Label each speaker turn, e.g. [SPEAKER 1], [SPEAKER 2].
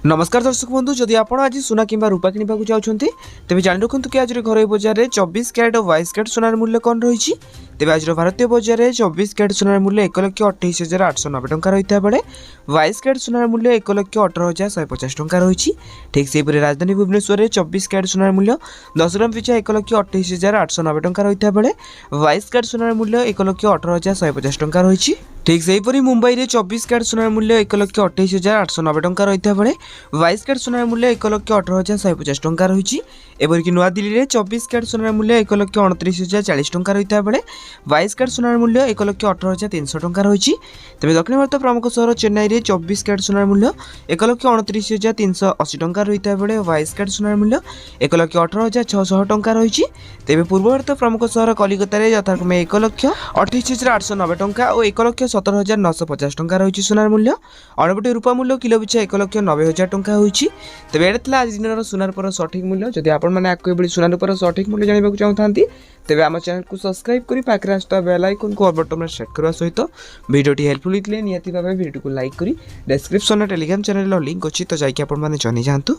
[SPEAKER 1] नमस्कार दर्शक बंधु जदि आप आज सुना कि रूपा किणवा चाहते तेज जाणी रखु कि आज घर बजार में 24 कैरेट और 22 कैरेट सोनार मूल्य कौन रही तेज आज भारतीय बजार में 24 कैरेट सोनार मूल्य 1,28,890 टंका रही है बेले 22 कैरेट सोनार मूल्य 1,18,150 टंका रही। ठीक से राजधानी भुवनेश्वर में 24 कैरेट सोनार मूल्य 10 ग्राम पिछा 1,28,890 टंका रही है बेले 22 कैरेट सोनार मूल्य 1,18,150 टंका रही। ठीक से मुंबई में 24 कैरेट सोनार मूल्य 1,28,890 टंका रही है बेले 22 कैरेट सोनार मूल्य 1,18,150 टंका रही। एपरिक नुआदिल्ली में 24 कैरेट सोनार मूल्य 1,29,040 टंका रही है बेले 22 कैरेट सोनार मूल्य 1,18,300 टंका रही। तेज दक्षिण भारत प्रमुख सहर चेन्नई में 24 कैरेट सोनार मूल्य 1,29,380 टंका रही है बेले 22 कैरेट सोनार मूल्य 1,18,600 टंका रही। तेज पूर्व भारत प्रमुख सहर कलिकता में यथाक्रमे 1,28,890 टंका और 1,17,950 टंका रही सोनार मूल्य। अणपटी रूपा मूल्य किलो पिछा 1,90,000 टंका होइछि। तेबे एटा आज दिन सुनार पर सठिक मूल्य जदि आपण माने आको एबडी सुनार पर सठिक मूल्य जानिबा को चाहतांती तेबे आम चैनल को सब्सक्राइब करी पाखरे आस्था बेल आइकन को ऑल बटन में सेट करबा सहित वीडियोटी हेल्पफुल हितले नियति भाबे वीडियो को लाइक करी डिस्क्रिप्शन में टेलीग्राम चैनल लिंक अछि तो जाइके आपण माने जानि जानतु।